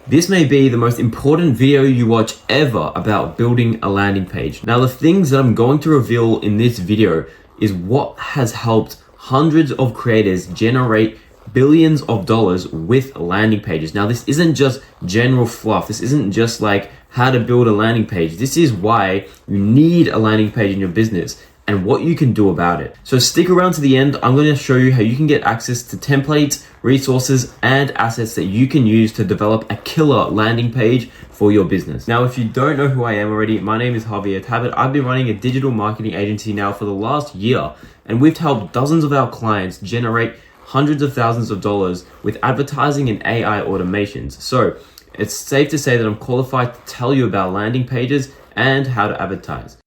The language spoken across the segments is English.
This may be the most important video you watch ever about building a landing page. Now, the things that I'm going to reveal in this video is what has helped hundreds of creators generate billions of dollars with landing pages. Now, this isn't just general fluff. This isn't just like how to build a landing page. This is why you need a landing page in your business and what you can do about it. So stick around to the end. I'm going to show you how you can get access to templates, resources, and assets that you can use to develop a killer landing page for your business. Now, if you don't know who I am already, my name is Javier Tabet. I've been running a digital marketing agency now for the last year, and we've helped dozens of our clients generate hundreds of thousands of dollars with advertising and AI automations. So it's safe to say that I'm qualified to tell you about landing pages and how to advertise.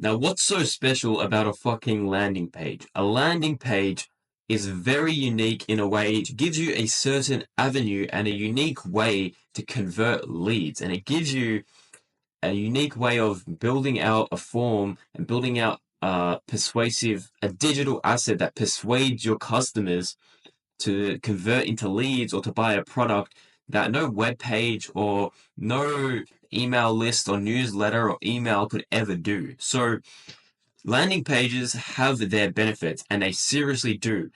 Now, what's so special about a fucking landing page? A landing page is very unique in a way. It gives you a certain avenue and a unique way to convert leads. And it gives you a unique way of building out a form and building out a digital asset that persuades your customers to convert into leads or to buy a product that no web page or no email list or newsletter or email could ever do. So landing pages have their benefits, and they seriously do.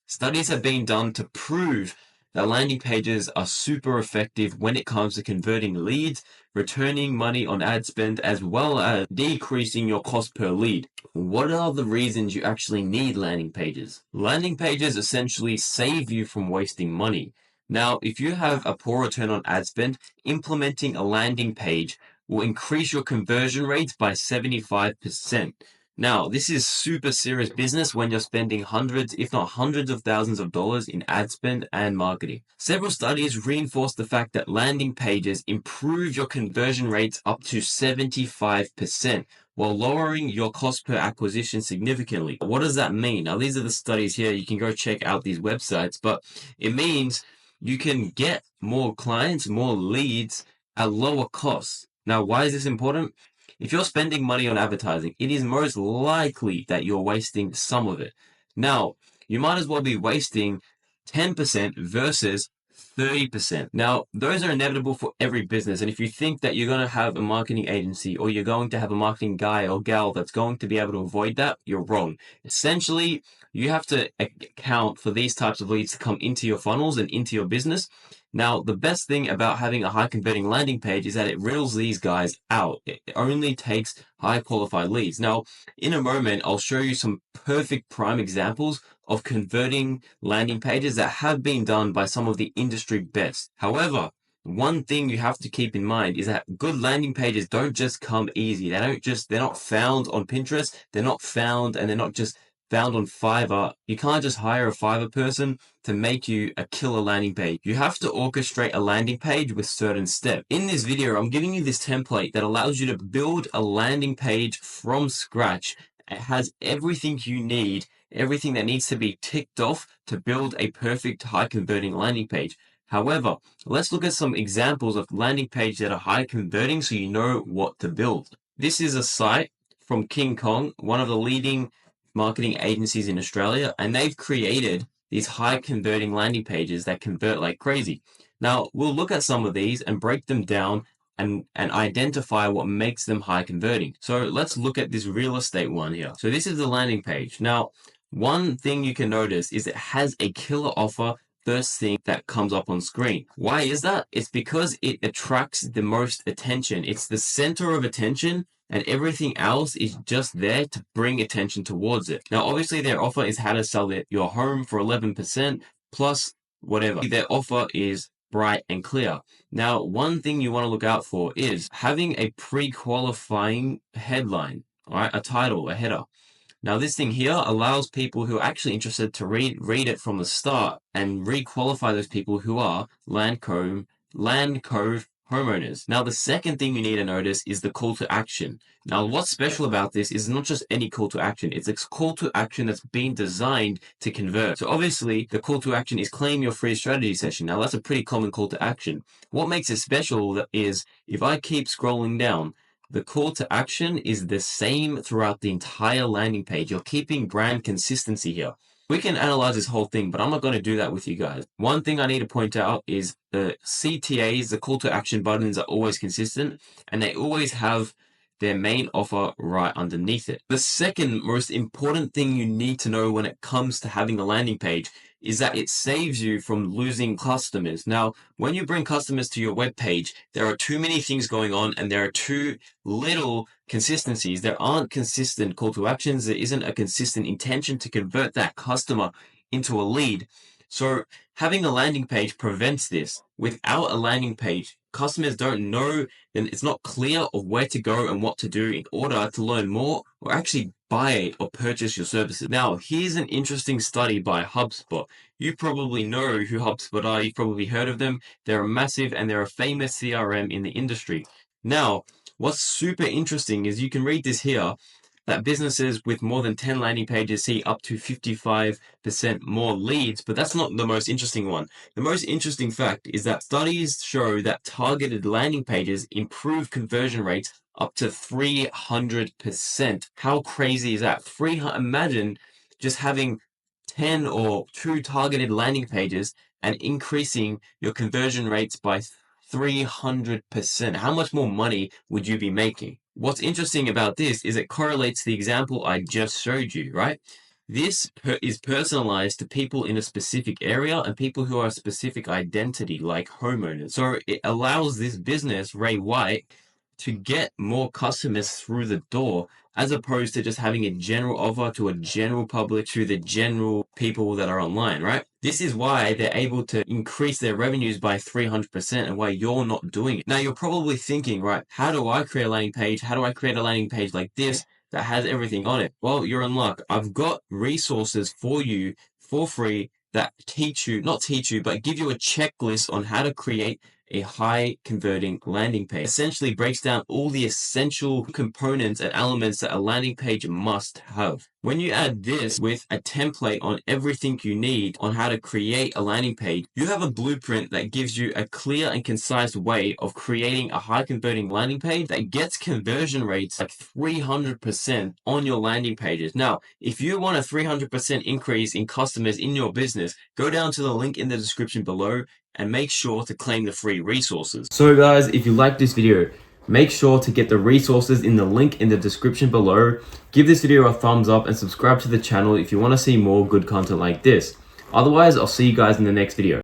Studies have been done to prove that landing pages are super effective when it comes to converting leads, returning money on ad spend, as well as decreasing your cost per lead. What are the reasons you actually need landing pages? Landing pages essentially save you from wasting money. Now, if you have a poor return on ad spend, implementing a landing page will increase your conversion rates by 75%. Now, this is super serious business when you're spending hundreds, if not hundreds of thousands of dollars in ad spend and marketing. Several studies reinforce the fact that landing pages improve your conversion rates up to 75%, while lowering your cost per acquisition significantly. What does that mean? Now, these are the studies here. You can go check out these websites, but it means you can get more clients, more leads at lower costs. Now, why is this important? If you're spending money on advertising, it is most likely that you're wasting some of it. Now, you might as well be wasting 10% versus 30%. Now, those are inevitable for every business. And if you think that you're going to have a marketing agency or you're going to have a marketing guy or gal that's going to be able to avoid that, you're wrong. Essentially, you have to account for these types of leads to come into your funnels and into your business. Now, the best thing about having a high converting landing page is that it riddles these guys out. It only takes high qualified leads. Now, in a moment, I'll show you some perfect prime examples of converting landing pages that have been done by some of the industry best. However, one thing you have to keep in mind is that good landing pages don't just come easy. They're not found on Pinterest. They're not found on Fiverr. You can't just hire a Fiverr person to make you a killer landing page. You have to orchestrate a landing page with certain steps. In this video, I'm giving you this template that allows you to build a landing page from scratch. It has everything you need, everything that needs to be ticked off to build a perfect high converting landing page. However, let's look at some examples of landing pages that are high converting so you know what to build. This is a site from King Kong, one of the leading marketing agencies in Australia, and they've created these high converting landing pages that convert like crazy. Now, we'll look at some of these and break them down and identify what makes them high converting. So let's look at this real estate one here. So this is the landing page. Now, one thing you can notice is it has a killer offer first thing that comes up on screen. Why is that? It's because it attracts the most attention. It's the center of attention, and everything else is just there to bring attention towards it. Now, obviously, their offer is how to sell your home for 11% plus whatever. Their offer is bright and clear. Now, one thing you want to look out for is having a pre-qualifying headline, all right, a title, a header. Now, this thing here allows people who are actually interested to read it from the start and re-qualify those people who are Land Cove homeowners. Now, the second thing you need to notice is the call to action. Now, what's special about this is not just any call to action. It's a call to action that's been designed to convert. So obviously, the call to action is claim your free strategy session. Now, that's a pretty common call to action. What makes it special is if I keep scrolling down, the call to action is the same throughout the entire landing page. You're keeping brand consistency here. We can analyze this whole thing, but I'm not going to do that with you guys. One thing I need to point out is the CTAs, the call to action buttons, are always consistent, and they always have their main offer right underneath it. The second most important thing you need to know when it comes to having a landing page is that it saves you from losing customers. Now, when you bring customers to your web page, there are too many things going on and there are too little consistencies. There aren't consistent call to actions. There isn't a consistent intention to convert that customer into a lead. So having a landing page prevents this. Without a landing page, customers don't know, then it's not clear of where to go and what to do in order to learn more or actually buy or purchase your services. Now, here's an interesting study by HubSpot. You probably know who HubSpot are. You've probably heard of them. They're a massive and they're a famous CRM in the industry. Now, what's super interesting is you can read this here, that businesses with more than 10 landing pages see up to 55% more leads, but that's not the most interesting one. The most interesting fact is that studies show that targeted landing pages improve conversion rates up to 300%. How crazy is that? Imagine just having 10 or 2 targeted landing pages and increasing your conversion rates by 300%. How much more money would you be making? What's interesting about this is it correlates to the example I just showed you, right? This is personalized to people in a specific area and people who are a specific identity, like homeowners. So it allows this business, Ray White, to get more customers through the door as opposed to just having a general offer to a general public, to the general people that are online, right? This is why they're able to increase their revenues by 300% and why you're not doing it. Now, you're probably thinking, right, how do I create a landing page? How do I create a landing page like this that has everything on it? Well, you're in luck. I've got resources for you for free that not teach you, but give you a checklist on how to create a high converting landing page. Essentially breaks down all the essential components and elements that a landing page must have. When you add this with a template on everything you need on how to create a landing page, you have a blueprint that gives you a clear and concise way of creating a high converting landing page that gets conversion rates like 300% on your landing pages. Now, if you want a 300% increase in customers in your business, go down to the link in the description below and make sure to claim the free resources. So guys, if you like this video, make sure to get the resources in the link in the description below. Give this video a thumbs up and subscribe to the channel if you want to see more good content like this. Otherwise, I'll see you guys in the next video.